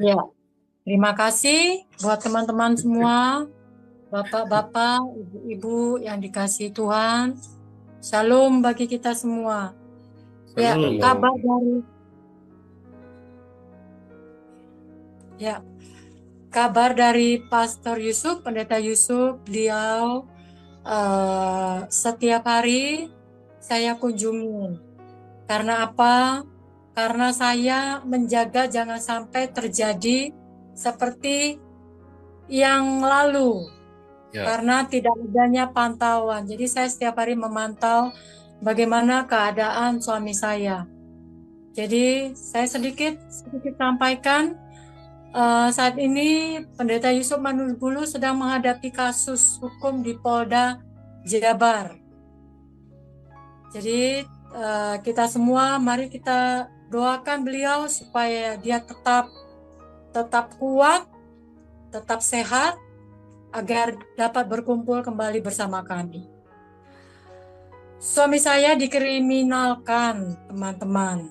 Ya, terima kasih buat teman-teman semua, bapak-bapak, ibu-ibu yang dikasihi Tuhan. Shalom bagi kita semua. Ya, Shalom. ya, kabar dari Pastor Yusuf, Pendeta Yusuf, beliau setiap hari saya kunjungi. Karena apa? Karena saya menjaga jangan sampai terjadi seperti yang lalu. Ya, Karena tidak adanya pantauan. Jadi saya setiap hari memantau bagaimana keadaan suami saya. Jadi saya sedikit sampaikan saat ini Pendeta Yusuf Manulbulu sedang menghadapi kasus hukum di Polda Jabar. Jadi kita semua mari kita doakan beliau supaya dia tetap kuat, tetap sehat agar dapat berkumpul kembali bersama kami. Suami saya dikriminalkan, teman-teman.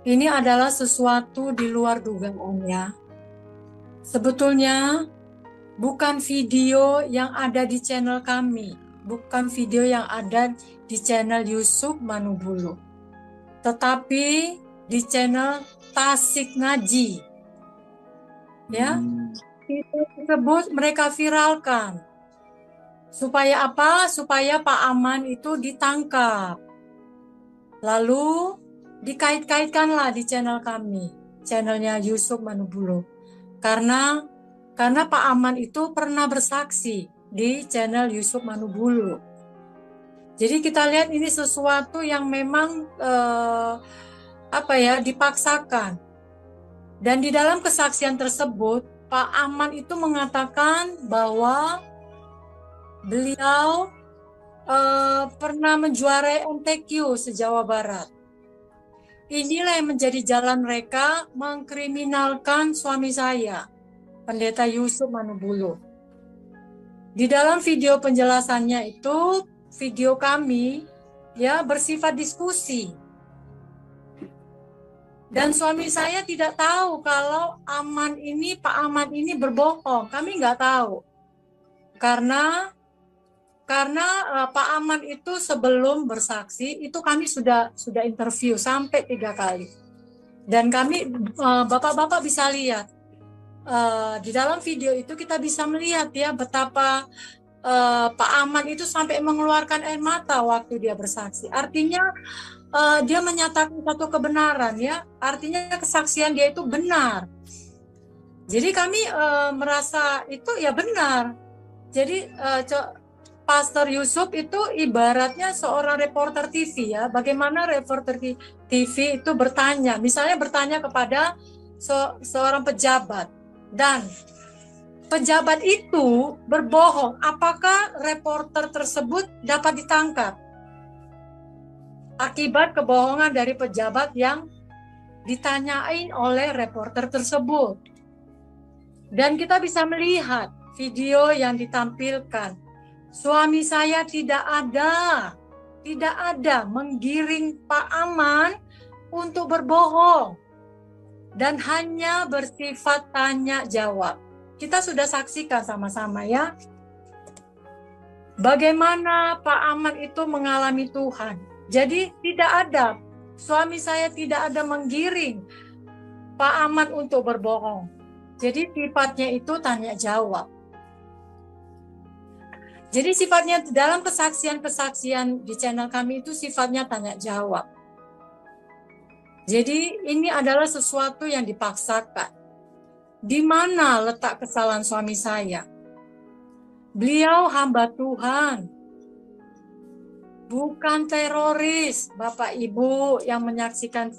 Ini adalah sesuatu di luar dugaannya. Sebetulnya bukan video yang ada di channel kami, bukan video yang ada di channel Yusuf Manubulu, tetapi di channel Tasik Ngaji. Ya, itu tersebut mereka viralkan. Supaya apa? Supaya Pak Aman itu ditangkap. Lalu dikait-kaitkanlah di channel kami, channelnya Yusuf Manubulu. Karena Pak Aman itu pernah bersaksi di channel Yusuf Manubulu. Jadi kita lihat ini sesuatu yang memang dipaksakan. Dan di dalam kesaksian tersebut, Pak Aman itu mengatakan bahwa beliau pernah menjuarai MTQ se-Jawa Barat. Inilah yang menjadi jalan mereka mengkriminalkan suami saya, Pendeta Yusuf Manubulu. Di dalam video penjelasannya itu, video kami ya bersifat diskusi. Dan suami saya tidak tahu kalau Pak Aman ini berbohong. Kami nggak tahu. Karena Pak Aman itu sebelum bersaksi itu kami sudah interview sampai 3 kali. Dan kami bapak-bapak bisa lihat di dalam video itu kita bisa melihat ya betapa Pak Aman itu sampai mengeluarkan air mata waktu dia bersaksi. Artinya dia menyatakan satu kebenaran ya. Artinya kesaksian dia itu benar. Jadi kami merasa itu ya benar. Jadi Pastor Yusuf itu ibaratnya seorang reporter TV ya. Bagaimana reporter TV itu bertanya, misalnya bertanya kepada seorang pejabat dan pejabat itu berbohong, apakah reporter tersebut dapat ditangkap? Akibat kebohongan dari pejabat yang ditanyain oleh reporter tersebut. Dan kita bisa melihat video yang ditampilkan. Suami saya tidak ada menggiring Pak Aman untuk berbohong dan hanya bersifat tanya jawab. Kita sudah saksikan sama-sama ya. Bagaimana Pak Aman itu mengalami Tuhan. Jadi suami saya tidak ada menggiring Pak Aman untuk berbohong. Jadi sifatnya itu tanya jawab. Jadi sifatnya dalam kesaksian-kesaksian di channel kami itu sifatnya tanya jawab. Jadi ini adalah sesuatu yang dipaksakan. Di mana letak kesalahan suami saya? Beliau hamba Tuhan, bukan teroris, Bapak Ibu yang menyaksikan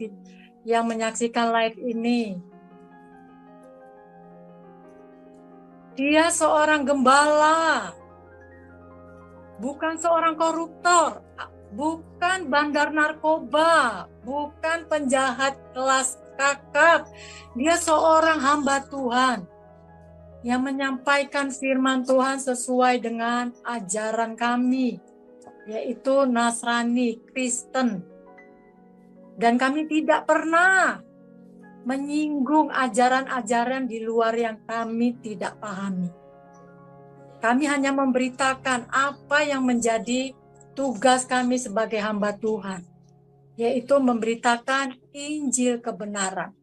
live ini. Dia seorang gembala, bukan seorang koruptor, bukan bandar narkoba, bukan penjahat kelas kakap. Dia seorang hamba Tuhan yang menyampaikan firman Tuhan sesuai dengan ajaran kami, yaitu Nasrani, Kristen. Dan kami tidak pernah menyinggung ajaran-ajaran di luar yang kami tidak pahami. Kami hanya memberitakan apa yang menjadi tugas kami sebagai hamba Tuhan, yaitu memberitakan Injil kebenaran.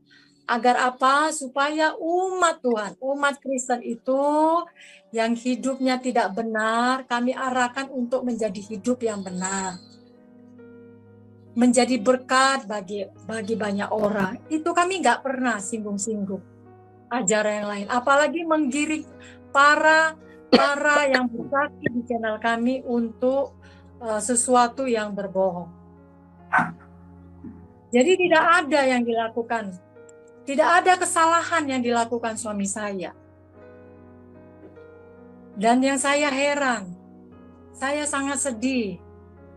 Agar apa? Supaya umat Tuhan, umat Kristen itu yang hidupnya tidak benar, kami arahkan untuk menjadi hidup yang benar. Menjadi berkat bagi banyak orang. Itu kami nggak pernah singgung-singgung ajaran yang lain. Apalagi menggiring para yang bersaksi di channel kami untuk sesuatu yang berbohong. Jadi tidak ada yang dilakukan. Tidak ada kesalahan yang dilakukan suami saya. Dan yang saya heran, saya sangat sedih.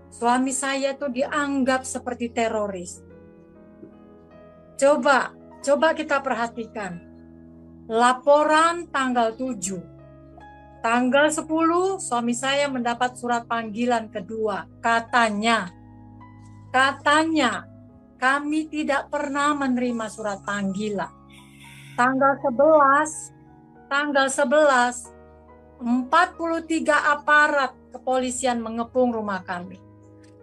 Suami saya itu dianggap seperti teroris. Coba kita perhatikan. Laporan tanggal 7. Tanggal 10, suami saya mendapat surat panggilan kedua. Katanya, kami tidak pernah menerima surat panggilan. Tanggal 11, 43 aparat kepolisian mengepung rumah kami.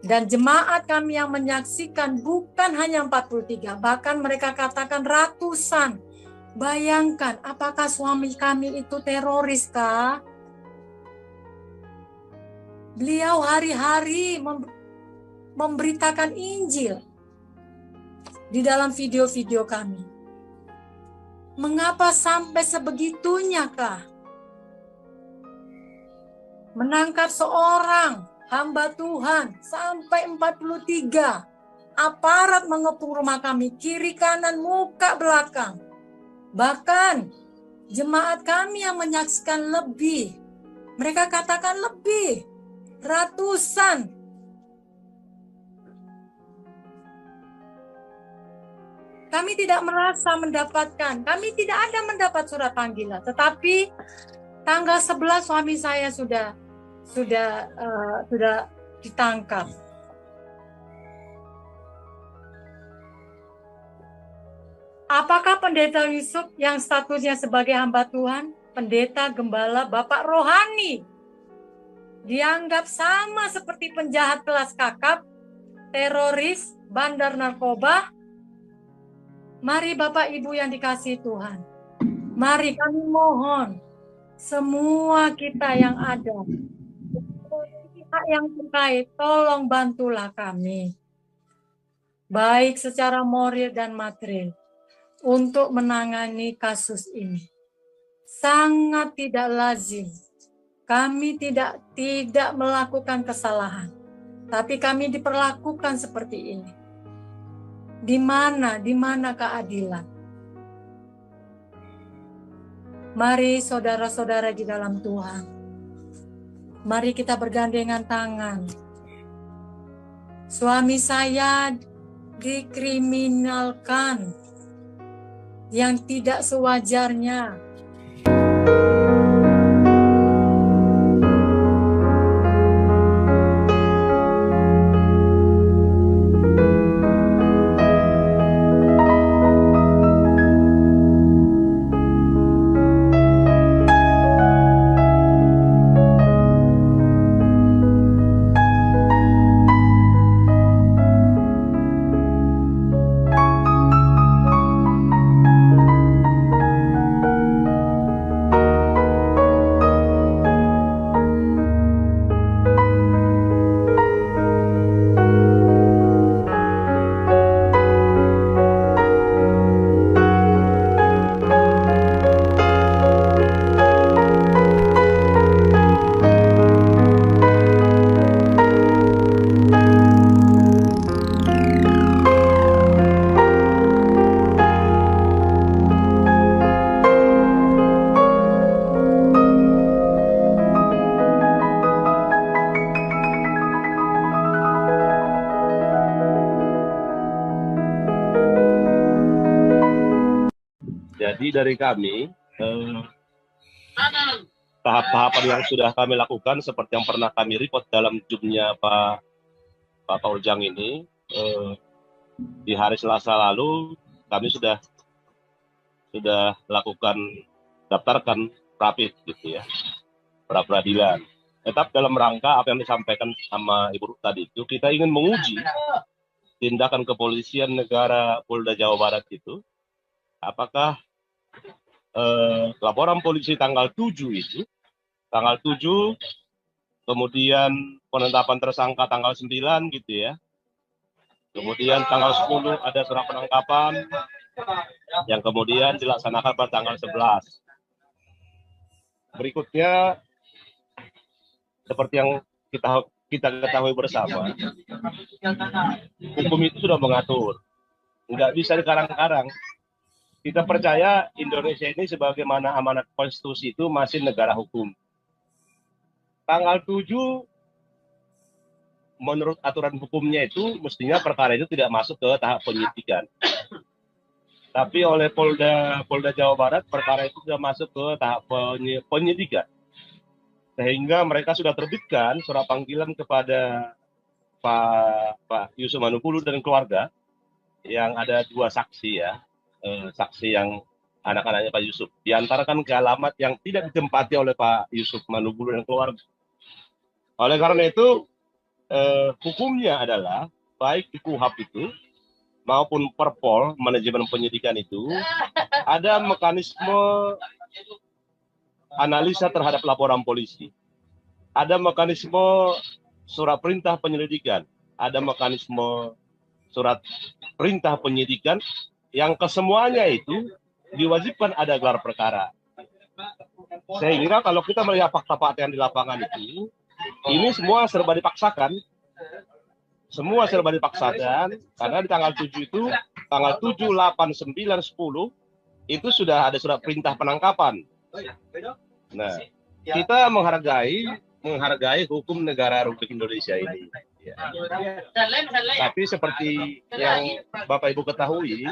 Dan jemaat kami yang menyaksikan bukan hanya 43, bahkan mereka katakan ratusan. Bayangkan, apakah suami kami itu teroris kah? Beliau hari-hari memberitakan Injil di dalam video-video kami. Mengapa sampai sebegitunya kah? Menangkap seorang hamba Tuhan sampai 43 aparat mengepung rumah kami, kiri kanan muka belakang. Bahkan jemaat kami yang menyaksikan lebih, mereka katakan lebih, ratusan. Kami tidak merasa mendapatkan, kami tidak ada mendapat surat panggilan, tetapi tanggal 11 suami saya sudah ditangkap. Apakah pendeta Yusuf yang statusnya sebagai hamba Tuhan, pendeta gembala Bapak rohani, dianggap sama seperti penjahat kelas kakap, teroris, bandar narkoba? Mari Bapak Ibu yang dikasihi Tuhan, mari kami mohon semua kita yang ada, pihak yang terkait, tolong bantulah kami, baik secara moral dan material, untuk menangani kasus ini. Sangat tidak lazim. Kami tidak melakukan kesalahan, tapi kami diperlakukan seperti ini. Di mana keadilan? Mari saudara-saudara di dalam Tuhan, mari kita bergandengan tangan. Suami saya dikriminalkan yang tidak sewajarnya. Jadi dari kami, tahap-tahapan yang sudah kami lakukan seperti yang pernah kami report dalam Zoom-nya Pak Ujang ini, di hari Selasa lalu kami sudah sudah lakukan daftarkan rapid gitu ya, pra peradilan. Tetap dalam rangka apa yang disampaikan sama Ibu tadi itu, kita ingin menguji tindakan kepolisian negara Polda Jawa Barat itu, apakah laporan polisi tanggal 7 itu, tanggal 7, kemudian penetapan tersangka tanggal 9 gitu ya, kemudian tanggal 10 ada surat penangkapan, yang kemudian dilaksanakan pada tanggal 11. Berikutnya, seperti yang kita ketahui bersama, hukum itu sudah mengatur, nggak bisa dikarang-karang. Kita percaya Indonesia ini sebagaimana amanat konstitusi itu masih negara hukum. Tanggal 7, menurut aturan hukumnya itu, mestinya perkara itu tidak masuk ke tahap penyidikan. Tapi oleh Polda Jawa Barat, perkara itu sudah masuk ke tahap penyidikan. Sehingga mereka sudah terbitkan surat panggilan kepada Pak Yusuf Manupulu dan keluarga, yang ada 2 saksi ya, saksi yang anak-anaknya Pak Yusuf, diantarkan ke alamat yang tidak ditempati oleh Pak Yusuf Manupulu dan keluarga. Oleh karena itu, hukumnya adalah baik di KUHAP itu maupun Perpol manajemen penyidikan itu ada mekanisme analisa terhadap laporan polisi, ada mekanisme surat perintah penyelidikan, ada mekanisme surat perintah penyidikan, yang kesemuanya itu diwajibkan ada gelar perkara. Sehingga kalau kita melihat fakta-fakta yang di lapangan itu, ini semua serba dipaksakan. Semua serba dipaksakan, karena di tanggal 7 itu, tanggal 7, 8, 9, 10, itu sudah ada surat perintah penangkapan. Nah, kita menghargai hukum negara Republik Indonesia ini. Ya. Tapi seperti yang Bapak Ibu ketahui,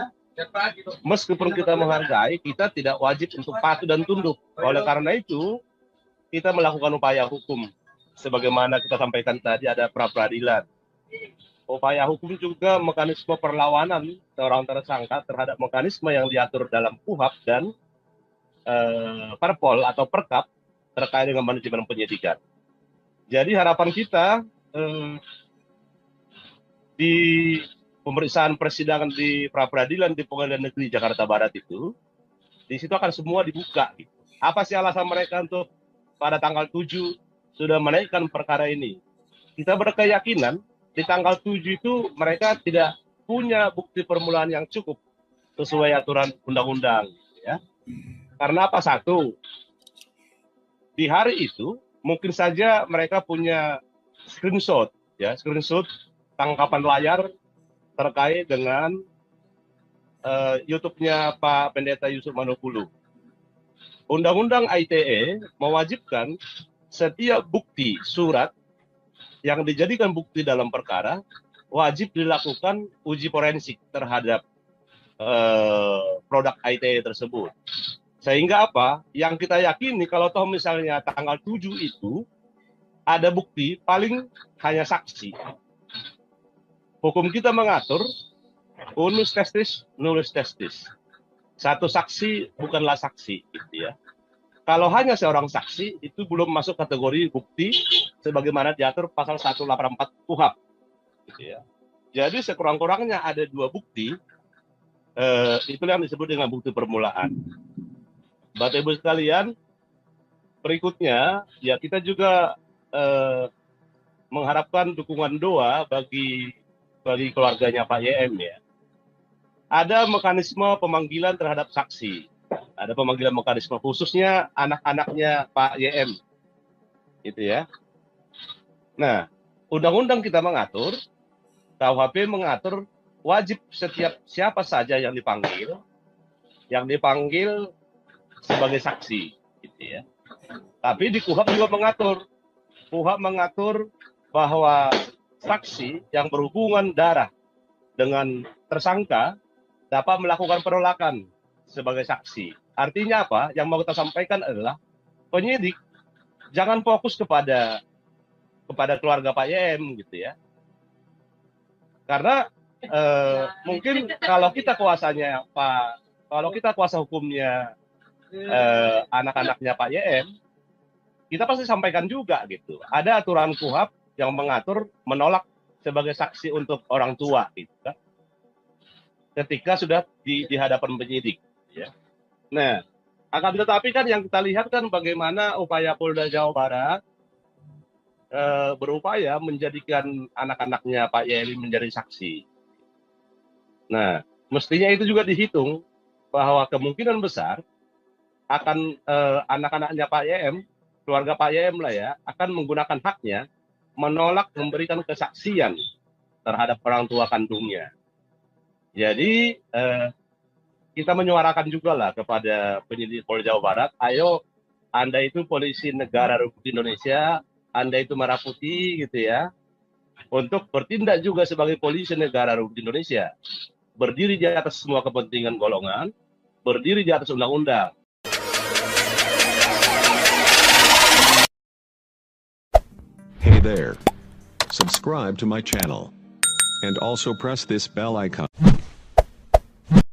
meskipun kita menghargai, kita tidak wajib untuk patuh dan tunduk. Oleh karena itu, kita melakukan upaya hukum. Sebagaimana kita sampaikan tadi, ada pra peradilan. Upaya hukum juga mekanisme perlawanan seorang tersangka terhadap mekanisme yang diatur dalam KUHAP dan Perpol atau Perkap terkait dengan manajemen penyidikan. Jadi harapan kita di pemeriksaan persidangan di pra peradilan di Pengadilan Negeri Jakarta Barat itu, di situ akan semua dibuka. Gitu. Apa sih alasan mereka untuk pada tanggal 7 sudah menaikkan perkara ini? Kita berkeyakinan di tanggal 7 itu mereka tidak punya bukti permulaan yang cukup sesuai aturan undang-undang. Ya. Karena apa? Satu, di hari itu mungkin saja mereka punya screenshot, ya, screenshot tangkapan layar terkait dengan YouTube-nya Pak Pendeta Yusuf Manupulu. Undang-Undang ITE mewajibkan setiap bukti surat yang dijadikan bukti dalam perkara wajib dilakukan uji forensik terhadap produk ITE tersebut. Sehingga apa? Yang kita yakini kalau toh misalnya tanggal 7 itu ada bukti paling hanya saksi. Hukum kita mengatur unus testis, nullus testis. Satu saksi bukanlah saksi, gitu ya. Kalau hanya seorang saksi itu belum masuk kategori bukti sebagaimana diatur pasal 184 KUHAP, gitu ya. Jadi sekurang-kurangnya ada 2 bukti, itu yang disebut dengan bukti permulaan. Bapak Ibu sekalian, berikutnya ya kita juga mengharapkan dukungan doa bagi keluarganya Pak YM ya. Ada mekanisme pemanggilan terhadap saksi. Ada pemanggilan mekanisme khususnya anak-anaknya Pak YM. Gitu ya. Nah, undang-undang kita mengatur, KUHP mengatur wajib setiap siapa saja yang dipanggil sebagai saksi, gitu ya. Tapi di KUHAP juga mengatur bahwa saksi yang berhubungan darah dengan tersangka dapat melakukan penolakan sebagai saksi. Artinya apa? Yang mau kita sampaikan adalah penyidik jangan fokus kepada keluarga Pak YM, gitu ya. Karena mungkin kalau kita kuasanya Pak kalau kita kuasa hukumnya anak-anaknya Pak YM, kita pasti sampaikan juga gitu. Ada aturan KUHP yang mengatur menolak sebagai saksi untuk orang tua gitu kan. Ketika sudah di hadapan penyidik ya. Nah, akan tetapi kan yang kita lihat kan bagaimana upaya Polda Jawa Barat berupaya menjadikan anak-anaknya Pak YM menjadi saksi. Nah, mestinya itu juga dihitung bahwa kemungkinan besar akan anak-anaknya Pak YM, keluarga Pak YM lah ya, akan menggunakan haknya menolak memberikan kesaksian terhadap orang tua kandungnya. Jadi kita menyuarakan juga lah kepada penyidik Polda Jawa Barat, ayo Anda itu polisi negara Republik Indonesia, Anda itu merah putih gitu ya, untuk bertindak juga sebagai polisi negara Republik Indonesia, berdiri di atas semua kepentingan golongan, berdiri di atas undang-undang. Hey there. Subscribe to my channel. And also press this bell icon.